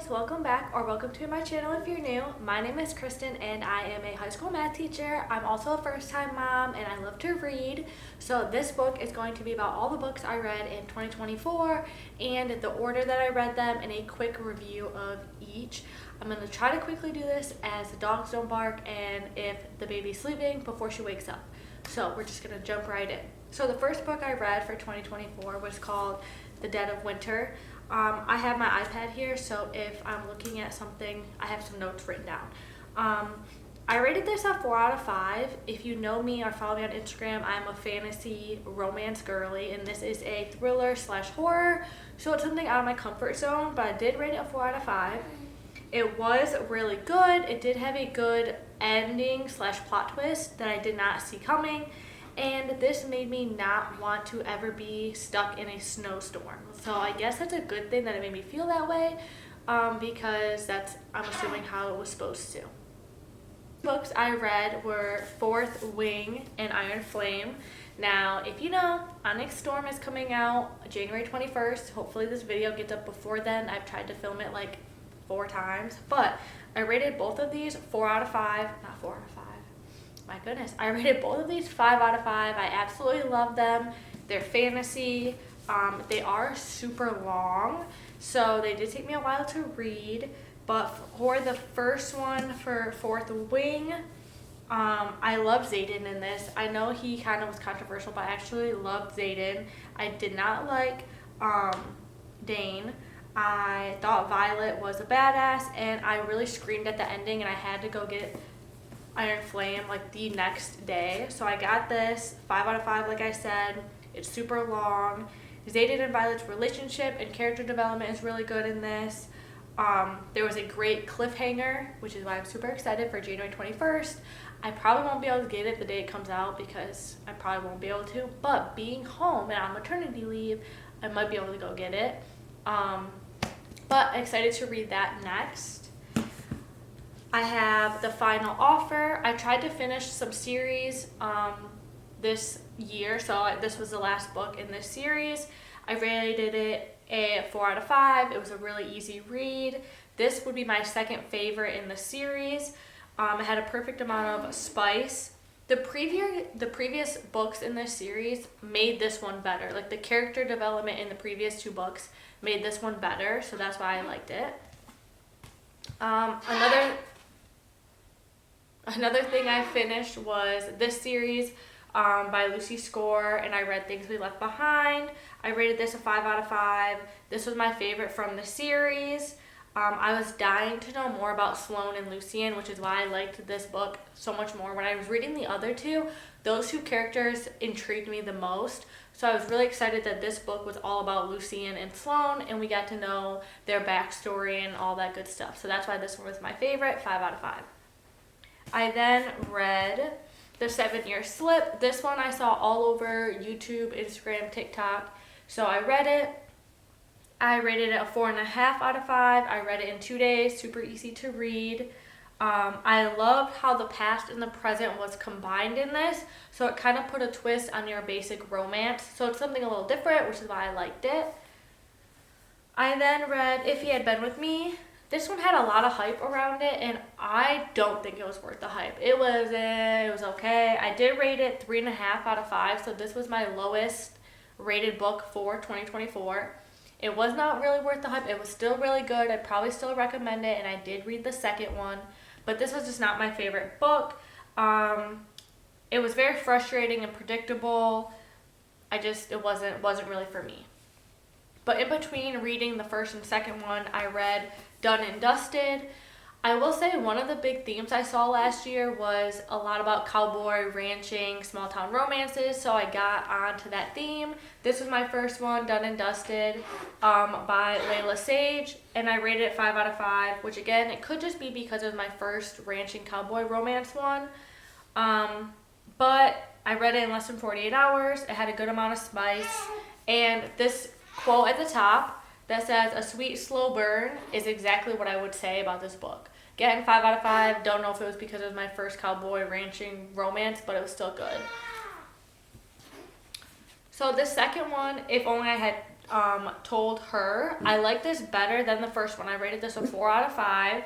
guys, welcome back or welcome to my channel if you're new. My name is Kristen and I am a high school math teacher. I'm also a first-time mom and I love to read. So this book is going to be about all the books I read in 2024 and the order that I read them and a quick review of each. I'm going to try to quickly do this as the dogs don't bark and if the baby's sleeping before she wakes up. So we're just going to jump right in. So the first book I read for 2024 was called The Dead of Winter. I have my iPad here, so if I'm looking at something, I have some notes written down. I rated this a 4 out of 5. If you know me or follow me on Instagram, I'm a fantasy romance girly, and this is a thriller / horror, so it's something out of my comfort zone, but I did rate it a 4 out of 5. It was really good. It did have a good ending / plot twist that I did not see coming. And this made me not want to ever be stuck in a snowstorm. So I guess that's a good thing that it made me feel that way because that's, I'm assuming, how it was supposed to. Books I read were Fourth Wing and Iron Flame. Now, if you know, Onyx Storm is coming out January 21st. Hopefully this video gets up before then. I've tried to film it like 4 times, but I rated both of these 4 out of 5, not 4 out of 5. My goodness, I rated both of these 5 out of 5. I absolutely love them. They're fantasy. They are super long, so they did take me a while to read. But for the first one, for Fourth Wing, I love Xaden in this. I know he kind of was controversial, but I actually loved Xaden. I did not like Dane. I thought Violet was a badass, and I really screamed at the ending, and I had to go get Iron Flame like the next day. So I got this 5 out of 5, like I said. It's super long. Xaden and Violet's relationship and character development is really good in this. There was a great cliffhanger, which is why I'm super excited for January 21st. I probably won't be able to get it the day it comes out because I probably won't be able to, but being home and on maternity leave, I might be able to go get it. But excited to read that next. I have The Final Offer. I tried to finish some series this year, so this was the last book in this series. I rated it a 4 out of 5. It was a really easy read. This would be my second favorite in the series. It had a perfect amount of spice. The previous books in this series made this one better. Like the character development in the previous 2 books made this one better, so that's why I liked it. Another thing I finished was this series by Lucy Score, and I read Things We Left Behind. I rated this a 5 out of 5. This was my favorite from the series. I was dying to know more about Sloane and Lucien, which is why I liked this book so much more. When I was reading the other 2, those 2 characters intrigued me the most. So I was really excited that this book was all about Lucien and Sloane, and we got to know their backstory and all that good stuff. So that's why this one was my favorite, 5 out of 5. I then read The 7-Year Slip. This one I saw all over YouTube, Instagram, TikTok. So I read it. I rated it a 4.5 out of 5. I read it in 2 days, super easy to read. I loved how the past and the present was combined in this. So it kind of put a twist on your basic romance. So it's something a little different, which is why I liked it. I then read If He Had Been With Me. This one had a lot of hype around it, and I don't think it was worth the hype. It was okay. I did rate it 3.5 out of 5, so this was my lowest rated book for 2024. It was not really worth the hype. It was still really good. I'd probably still recommend it, and I did read the second one, but this was just not my favorite book. It was very frustrating and predictable. It wasn't really for me. But in between reading the first and second one, I read Done and Dusted. I will say one of the big themes I saw last year was a lot about cowboy, ranching, small town romances, so I got onto that theme. This was my first one, Done and Dusted, by Layla Sage, and I rated it 5 out of 5, which again, it could just be because it was my first ranching cowboy romance one. But I read it in less than 48 hours. It had a good amount of spice, and this quote at the top that says, "A sweet slow burn," is exactly what I would say about this book. Again, 5 out of 5. Don't know if it was because it was my first cowboy ranching romance, but it was still good. So the second one, If Only I Had told her I like this better than the first one. I rated this a 4 out of 5.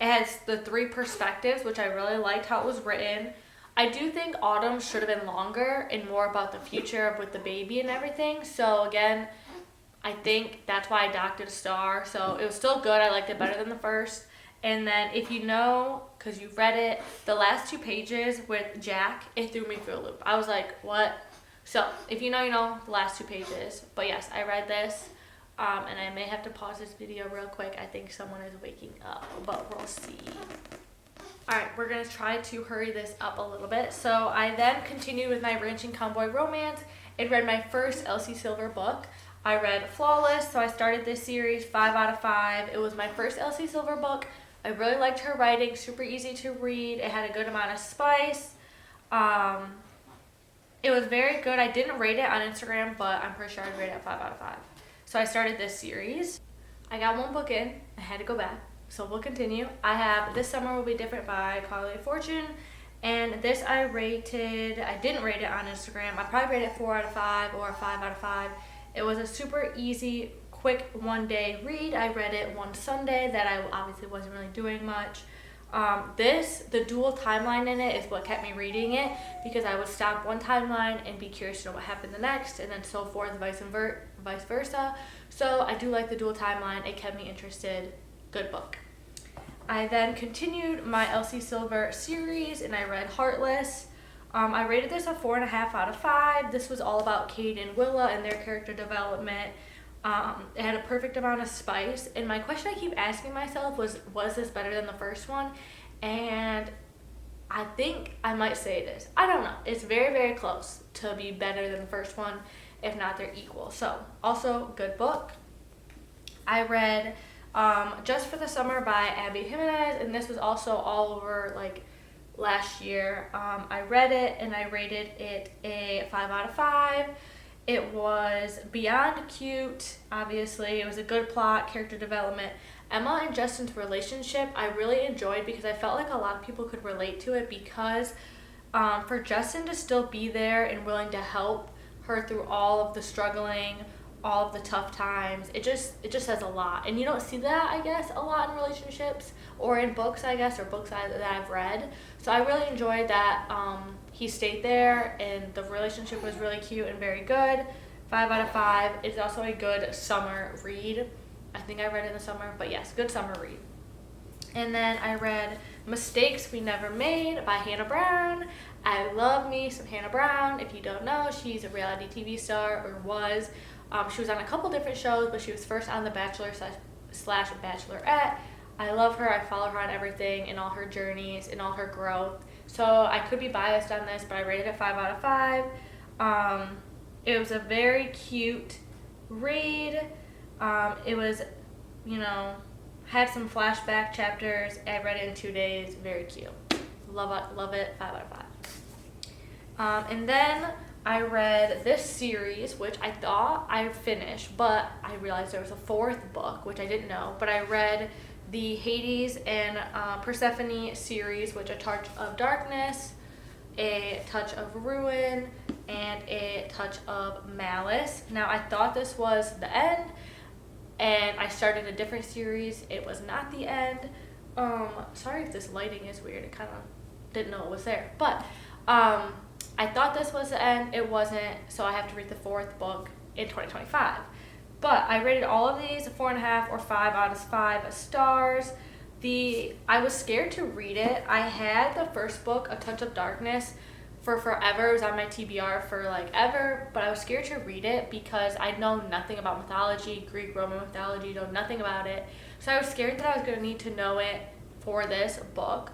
It has the 3 perspectives, which I really liked how it was written. I do think Autumn should have been longer and more about the future with the baby and everything. So again, I think that's why I docked it a star. So it was still good. I liked it better than the first. And then if you know, because you've read it, the last 2 pages with Jack, it threw me through a loop. I was like, what? So if you know, you know the last 2 pages. But yes, I read this. And I may have to pause this video real quick. I think someone is waking up, but we'll see. Alright, we're going to try to hurry this up a little bit. So I then continued with my Ranching Cowboy romance and read my first Elsie Silver book. I read Flawless, so I started this series 5 out of 5. It was my first Elsie Silver book. I really liked her writing, super easy to read. It had a good amount of spice. It was very good. I didn't rate it on Instagram, but I'm pretty sure I'd rate it 5 out of 5. So I started this series. I got 1 book in. I had to go back. So we'll continue. I have This Summer Will Be Different by Carly Fortune. And this I didn't rate it on Instagram. I probably rated it 4 out of 5 or 5 out of 5. It was a super easy, quick one-day read. I read it one Sunday that I obviously wasn't really doing much. The dual timeline in it is what kept me reading it, because I would stop one timeline and be curious to know what happened the next, and then so forth, vice versa. So I do like the dual timeline. It kept me interested. Good book. I then continued my Elsie Silver series and I read Heartless. I rated this a 4.5 out of 5. This was all about Cade and Willa and their character development. It had a perfect amount of spice, and my question I keep asking myself was this better than the first one? And I think I might say it is. I don't know. It's very, very close to be better than the first one, if not they're equal. So, also good book. I read Just for the Summer by Abby Jimenez, and this was also all over like last year. I read it and I rated it a 5 out of 5. It was beyond cute, obviously. It was a good plot, character development. Emma and Justin's relationship I really enjoyed because I felt like a lot of people could relate to it, because for Justin to still be there and willing to help her through all of the struggling, all of the tough times, it just says a lot. And you don't see that, I guess, a lot in relationships or in books, I guess, or books that I've read. So I really enjoyed that he stayed there and the relationship was really cute and very good. 5 out of 5. It's also a good summer read. I think I read it in the summer, but yes, good summer read. And then I read Mistakes We Never Made by Hannah Brown. I love me some Hannah Brown. If you don't know, she's a reality TV star, or was. She was on a couple different shows, but she was first on The Bachelor / Bachelorette. I love her. I follow her on everything, in all her journeys, in all her growth. So I could be biased on this, but I rated it 5 out of 5. It was a very cute read. It was, had some flashback chapters. I read it in 2 days. Very cute. Love it. 5 out of 5. And then I read this series, which I thought I finished, but I realized there was a 4th book, which I didn't know. But I read the Hades and Persephone series, which A Touch of Darkness, A Touch of Ruin, and A Touch of Malice. Now, I thought this was the end, and I started a different series. It was not the end. Sorry if this lighting is weird. I kind of didn't know it was there. But I thought this was the end. It wasn't, so I have to read the 4th book in 2025. But I rated all of these 4.5 or 5 out of 5 stars. I was scared to read it. I had the first book, A Touch of Darkness, for forever. It was on my TBR for like ever, but I was scared to read it because I know nothing about mythology, Greek, Roman mythology, know nothing about it. So I was scared that I was going to need to know it for this book,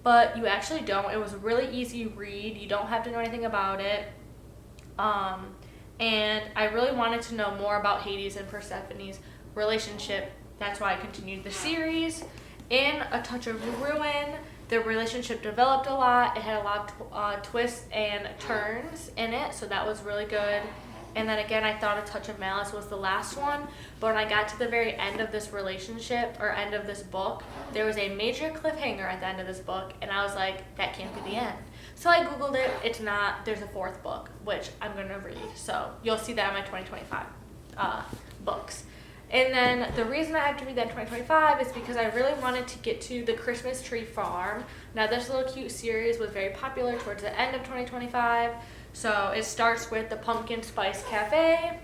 but you actually don't. It was a really easy read. You don't have to know anything about it. And I really wanted to know more about Hades and Persephone's relationship. That's why I continued the series. In A Touch of Ruin, their relationship developed a lot. It had a lot of twists and turns in it, so that was really good. And then again, I thought A Touch of Malice was the last one, but when I got to the very end of this relationship, or end of this book, there was a major cliffhanger at the end of this book, and I was like, that can't be the end. So I googled it. It's not. There's a fourth book, which I'm gonna read. So you'll see that in my 2025 books. And then the reason I have to read that in 2025 is because I really wanted to get to The Christmas Tree Farm. Now this little cute series was very popular towards the end of 2025. So it starts with the Pumpkin Spice Cafe,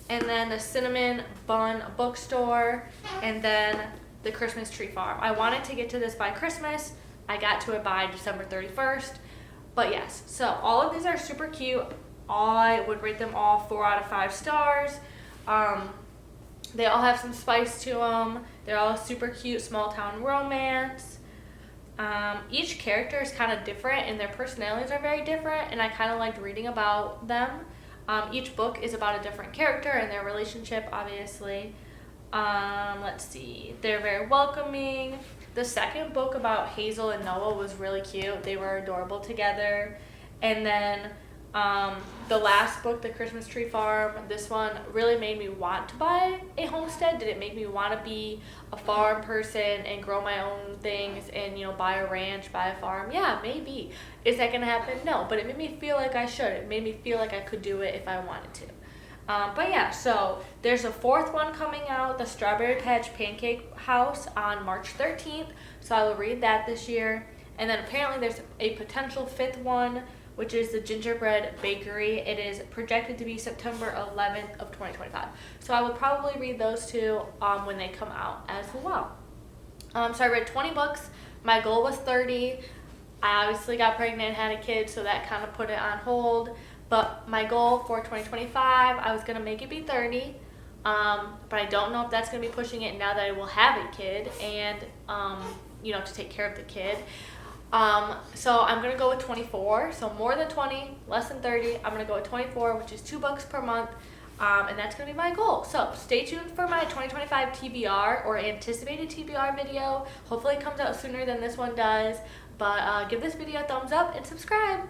and then the Cinnamon Bun Bookstore, and then the Christmas Tree Farm. I wanted to get to this by Christmas. I got to it by December 31st. But yes, so all of these are super cute. I would rate them all 4 out of 5 stars. They all have some spice to them. They're all super cute small town romance. Each character is kind of different and their personalities are very different, and I kind of liked reading about them. Each book is about a different character and their relationship, obviously. Let's see. They're very welcoming. The second book about Hazel and Noah was really cute. They were adorable together. And then the last book, The Christmas Tree Farm, this one really made me want to buy a homestead. Did it make me want to be a farm person and grow my own things and, buy a ranch, buy a farm? Yeah, maybe. Is that going to happen? No, but it made me feel like I should. It made me feel like I could do it if I wanted to. But yeah, so there's a fourth one coming out, The Strawberry Patch Pancake House, on March 13th. So I will read that this year. And then apparently there's a potential fifth one, which is The Gingerbread Bakery. It is projected to be September 11th of 2025. So I will probably read those two when they come out as well. So I read 20 books. My goal was 30. I obviously got pregnant and had a kid, so that kind of put it on hold. But my goal for 2025, I was going to make it be 30. But I don't know if that's going to be pushing it now that I will have a kid and, to take care of the kid. So I'm going to go with 24. So more than 20, less than 30. I'm going to go with 24, which is 2 books per month. And that's going to be my goal. So stay tuned for my 2025 TBR or anticipated TBR video. Hopefully it comes out sooner than this one does. But give this video a thumbs up and subscribe.